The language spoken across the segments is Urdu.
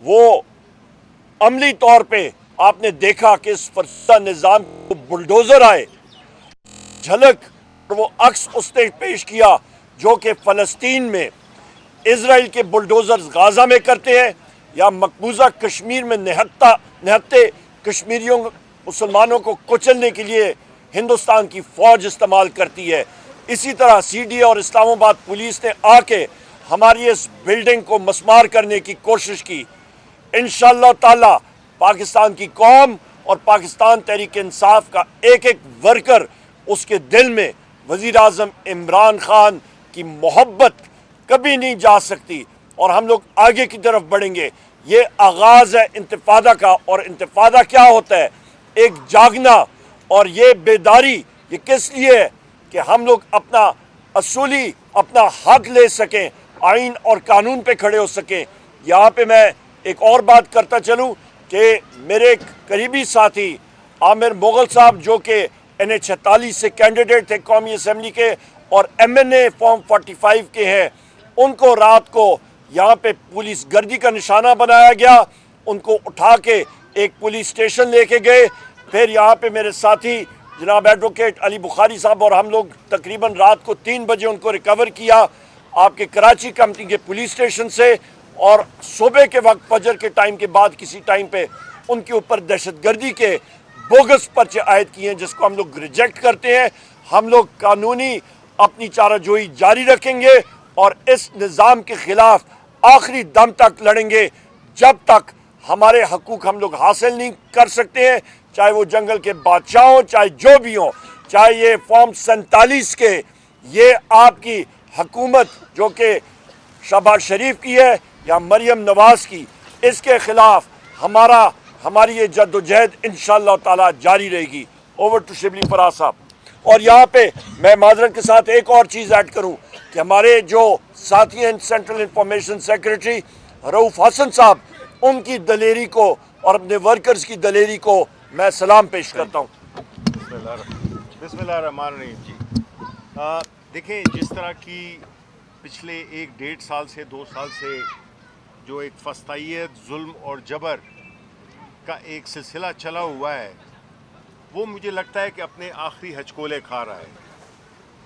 وہ عملی طور پہ آپ نے دیکھا کہ اس فرسودہ نظام کو بلڈوزر آئے، جھلک اور وہ عکس اس نے پیش کیا جو کہ فلسطین میں اسرائیل کے بلڈوزرز غازہ میں کرتے ہیں یا مقبوضہ کشمیر میں نہتے کشمیریوں مسلمانوں کو کچلنے کے لیے ہندوستان کی فوج استعمال کرتی ہے۔ اسی طرح سی ڈی اے اور اسلام آباد پولیس نے آ کے ہماری اس بلڈنگ کو مسمار کرنے کی کوشش کی۔ انشاءاللہ تعالی پاکستان کی قوم اور پاکستان تحریک انصاف کا ایک ایک ورکر، اس کے دل میں وزیر اعظم عمران خان کی محبت کبھی نہیں جا سکتی، اور ہم لوگ آگے کی طرف بڑھیں گے۔ یہ آغاز ہے انتفاضہ کا، اور انتفاضہ کیا ہوتا ہے؟ ایک جاگنا، اور یہ بیداری یہ کس لیے ہے کہ ہم لوگ اپنا اصولی اپنا حق لے سکیں، آئین اور قانون پہ کھڑے ہو سکیں۔ یہاں پہ میں ایک اور بات کرتا چلوں کہ میرے ایک قریبی ساتھی عامر مغل صاحب جو کہ NH46 سے کینڈیڈیٹ تھے قومی اسمبلی کے اور MNA فارم 45 کے ہیں، ان کو رات کو یہاں پہ پولیس گردی کا نشانہ بنایا گیا، ان کو اٹھا کے ایک پولیس اسٹیشن لے کے گئے۔ پھر یہاں پہ میرے ساتھی جناب ایڈوکیٹ علی بخاری صاحب اور ہم لوگ تقریباً رات کو 3 بجے ان کو ریکور کیا آپ کے کراچی کمپنی کے پولیس اسٹیشن سے، اور صبح کے وقت فجر کے ٹائم کے بعد کسی ٹائم پہ ان کے اوپر دہشت گردی کے بوگس پرچے عائد کیے ہیں، جس کو ہم لوگ ریجیکٹ کرتے ہیں۔ ہم لوگ قانونی اپنی چارہ جوئی جاری رکھیں گے اور اس نظام کے خلاف آخری دم تک لڑیں گے جب تک ہمارے حقوق ہم لوگ حاصل نہیں کر سکتے ہیں، چاہے وہ جنگل کے بادشاہ ہوں، چاہے جو بھی ہوں، چاہے یہ فارم 47 کے یہ آپ کی حکومت جو کہ شہباز شریف کی ہے یا مریم نواز کی، اس کے خلاف ہماری یہ جد و جہد انشاءاللہ تعالی جاری رہے گی۔ اوور ٹو شبلی فراز صاحب۔ اور یہاں پہ میں معذرت کے ساتھ ایک اور چیز ایڈ کروں کہ ہمارے جو ساتھی ہیں سینٹرل انفارمیشن سیکریٹری رؤوف حسن صاحب، ان کی دلیری کو اور اپنے ورکرز کی دلیری کو میں سلام پیش کرتا ہوں۔ بسم اللہ الرحمن الرحیم جی۔ دیکھیں، جس طرح کی پچھلے 1-1.5 سال سے 2 سال سے جو ایک فسطائیت، ظلم اور جبر کا ایک سلسلہ چلا ہوا ہے، وہ مجھے لگتا ہے کہ اپنے آخری ہچکولے کھا رہا ہے۔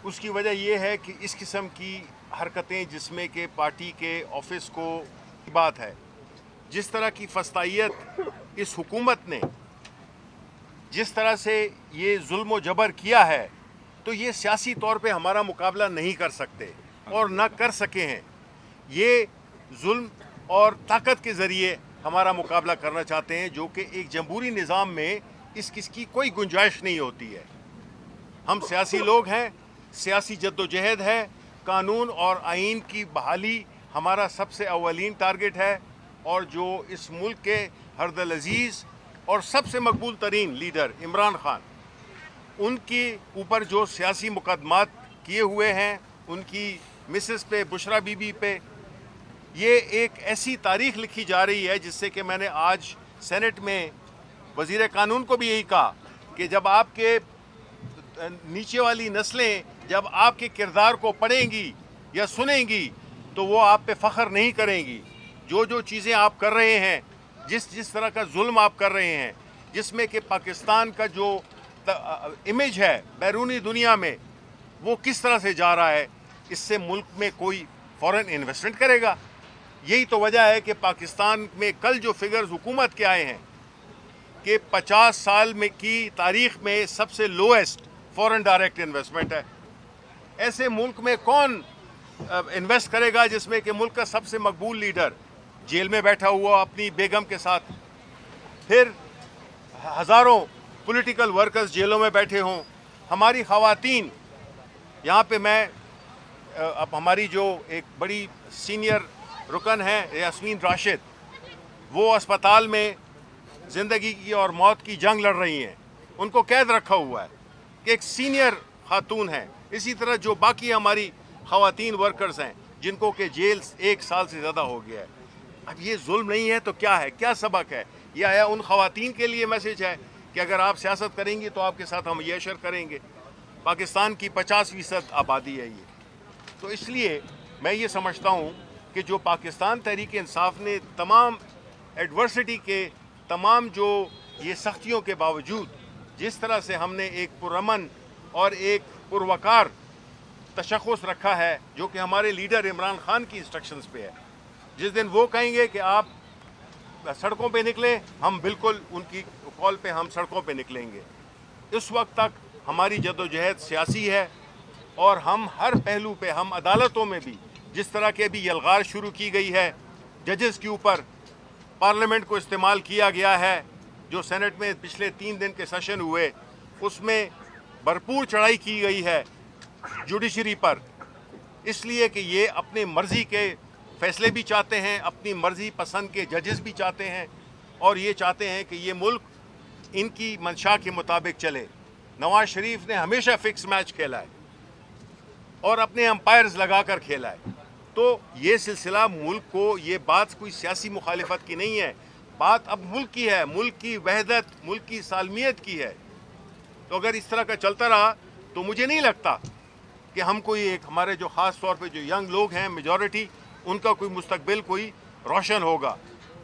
اس کی وجہ یہ ہے کہ اس قسم کی حرکتیں جس میں کہ پارٹی کے آفس کو بات ہے، جس طرح کی فسطائیت اس حکومت نے جس طرح سے یہ ظلم و جبر کیا ہے، تو یہ سیاسی طور پہ ہمارا مقابلہ نہیں کر سکتے اور نہ کر سکے ہیں۔ یہ ظلم اور طاقت کے ذریعے ہمارا مقابلہ کرنا چاہتے ہیں، جو کہ ایک جمہوری نظام میں اس کی کوئی گنجائش نہیں ہوتی ہے۔ ہم سیاسی لوگ ہیں، سیاسی جد و جہد ہے، قانون اور آئین کی بحالی ہمارا سب سے اولین ٹارگٹ ہے، اور جو اس ملک کے ہرد العزیز اور سب سے مقبول ترین لیڈر عمران خان، ان کے اوپر جو سیاسی مقدمات کیے ہوئے ہیں، ان کی مسز پہ، بشرا بی بی پہ، یہ ایک ایسی تاریخ لکھی جا رہی ہے جس سے کہ میں نے آج سینٹ میں وزیر قانون کو بھی یہی کہا کہ جب آپ کے نیچے والی نسلیں جب آپ کے کردار کو پڑھیں گی یا سنیں گی تو وہ آپ پہ فخر نہیں کریں گی۔ جو چیزیں آپ کر رہے ہیں، جس طرح کا ظلم آپ کر رہے ہیں، جس میں کہ پاکستان کا جو امیج ہے بیرونی دنیا میں وہ کس طرح سے جا رہا ہے، اس سے ملک میں کوئی فورن انویسٹمنٹ کرے گا؟ یہی تو وجہ ہے کہ پاکستان میں کل جو فگرز حکومت کے آئے ہیں کہ 50 سال میں کی تاریخ میں سب سے لویسٹ فورن ڈائریکٹ انویسٹمنٹ ہے۔ ایسے ملک میں کون انویسٹ کرے گا جس میں کہ ملک کا سب سے مقبول لیڈر جیل میں بیٹھا ہوا اپنی بیگم کے ساتھ، پھر ہزاروں پولیٹیکل ورکرز جیلوں میں بیٹھے ہوں، ہماری خواتین یہاں پہ میں اب ہماری جو ایک بڑی سینئر رکن ہیں یاسمین راشد، وہ اسپتال میں زندگی کی اور موت کی جنگ لڑ رہی ہیں، ان کو قید رکھا ہوا ہے کہ ایک سینئر خاتون ہیں۔ اسی طرح جو باقی ہماری خواتین ورکرز ہیں جن کو کہ جیل 1 سال سے زیادہ ہو گیا ہے۔ اب یہ ظلم نہیں ہے تو کیا ہے؟ کیا سبق ہے؟ یہ آیا ان خواتین کے لیے میسج ہے کہ اگر آپ سیاست کریں گی تو آپ کے ساتھ ہم یہ اشر کریں گے۔ پاکستان کی 50% آبادی ہے یہ، تو اس لیے میں یہ سمجھتا ہوں کہ جو پاکستان تحریک انصاف نے تمام ایڈورسٹی کے تمام جو یہ سختیوں کے باوجود جس طرح سے ہم نے ایک پرامن اور ایک پروقار تشخص رکھا ہے جو کہ ہمارے لیڈر عمران خان کی انسٹرکشنز پہ ہے. جس دن وہ کہیں گے کہ آپ سڑکوں پہ نکلیں ہم بالکل ان کی کال پہ ہم سڑکوں پہ نکلیں گے. اس وقت تک ہماری جدوجہد سیاسی ہے اور ہم ہر پہلو پہ ہم عدالتوں میں بھی جس طرح کے ابھی یلغار شروع کی گئی ہے ججز کے اوپر پارلیمنٹ کو استعمال کیا گیا ہے جو سینٹ میں پچھلے 3 دن کے سیشن ہوئے اس میں بھرپور چڑھائی کی گئی ہے جوڈیشری پر اس لیے کہ یہ اپنی مرضی کے فیصلے بھی چاہتے ہیں اپنی مرضی پسند کے ججز بھی چاہتے ہیں اور یہ چاہتے ہیں کہ یہ ملک ان کی منشا کے مطابق چلے. نواز شریف نے ہمیشہ فکس میچ کھیلا ہے اور اپنے امپائرز لگا کر کھیلا ہے. تو یہ سلسلہ ملک کو یہ بات کوئی سیاسی مخالفت کی نہیں ہے بات اب ملک کی ہے ملک کی وحدت ملک کی سالمیت کی ہے. تو اگر اس طرح کا چلتا رہا تو مجھے نہیں لگتا کہ ہم کوئی ایک ہمارے جو خاص طور پہ جو ینگ لوگ ہیں میجورٹی ان کا کوئی مستقبل کوئی روشن ہوگا.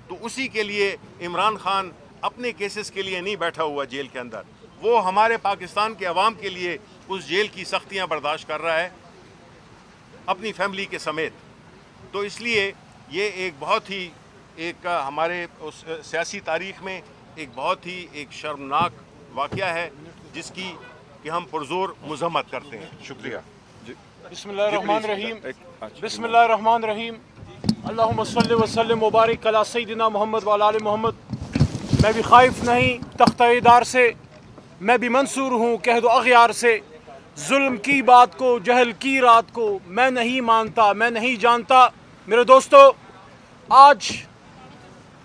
تو اسی کے لیے عمران خان اپنے کیسز کے لیے نہیں بیٹھا ہوا جیل کے اندر وہ ہمارے پاکستان کے عوام کے لیے اس جیل کی سختیاں برداشت کر رہا ہے اپنی فیملی کے سمیت. تو اس لیے یہ ایک بہت ہی ایک ہمارے اس سیاسی تاریخ میں ایک بہت ہی ایک شرمناک واقعہ ہے جس کی کہ ہم پرزور مذمت کرتے ہیں. شکریہ. بسم اللہ الرحمن الرحیم. بسم اللہ الرحمن الرحیم. اللہم صلی وسلم مبارک علی سیدنا محمد وعلی آل محمد. میں بھی خائف نہیں تختہ دار سے میں بھی منصور ہوں کہہ دو اغیار سے. ظلم کی بات کو جہل کی رات کو میں نہیں مانتا میں نہیں جانتا. میرے دوستو آج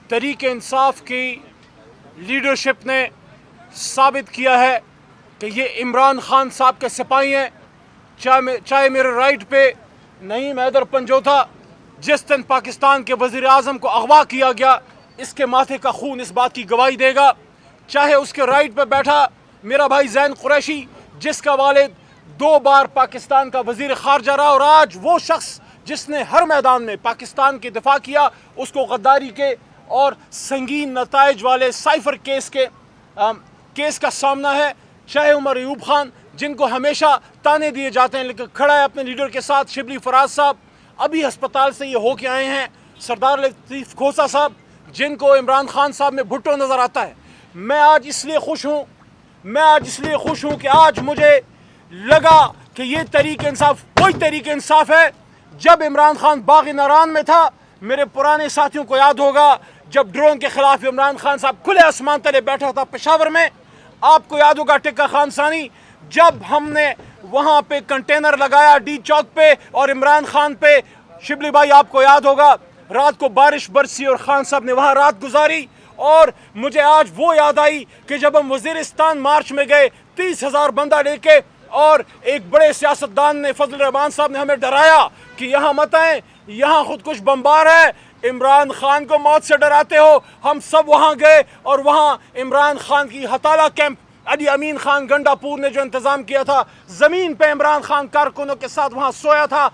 تحریک انصاف کی لیڈرشپ نے ثابت کیا ہے کہ یہ عمران خان صاحب کے سپاہی ہیں. چاہے میرے رائٹ پہ نعیم حیدر پنجوتھا جس دن پاکستان کے وزیر اعظم کو اغوا کیا گیا اس کے ماتھے کا خون اس بات کی گواہی دے گا. چاہے اس کے رائٹ پہ بیٹھا میرا بھائی زین قریشی جس کا والد 2 بار پاکستان کا وزیر خارجہ رہا اور آج وہ شخص جس نے ہر میدان میں پاکستان کے دفاع کیا اس کو غداری کے اور سنگین نتائج والے سائفر کیس کا سامنا ہے. چاہے عمر ایوب خان جن کو ہمیشہ تانے دیے جاتے ہیں لیکن کھڑا ہے اپنے لیڈر کے ساتھ. شبلی فراز صاحب ابھی ہسپتال سے یہ ہو کے آئے ہیں. سردار لطیف کھوسہ صاحب جن کو عمران خان صاحب میں بھٹو نظر آتا ہے. میں آج اس لیے خوش ہوں کہ آج مجھے لگا کہ یہ تحریک انصاف کوئی تحریک انصاف ہے. جب عمران خان باغ ناران میں تھا میرے پرانے ساتھیوں کو یاد ہوگا جب ڈرون کے خلاف عمران خان صاحب کھلے آسمان تلے بیٹھا تھا پشاور میں. آپ کو یاد ہوگا ٹکا خان ثانی جب ہم نے وہاں پہ کنٹینر لگایا ڈی چوک پہ اور عمران خان پہ. شبلی بھائی آپ کو یاد ہوگا رات کو بارش برسی اور خان صاحب نے وہاں رات گزاری. اور مجھے آج وہ یاد آئی کہ جب ہم وزیرستان مارچ میں گئے 30,000 بندہ لے کے اور ایک بڑے سیاستدان نے فضل الرحمان صاحب نے ہمیں ڈرایا کہ یہاں مت آئیں یہاں خود کش بمبار ہے عمران خان کو موت سے ڈراتے ہو. ہم سب وہاں گئے اور وہاں عمران خان کی ہتالا کیمپ علی امین خان گنڈا پور نے جو انتظام کیا تھا زمین پہ عمران خان کارکنوں کے ساتھ وہاں سویا تھا.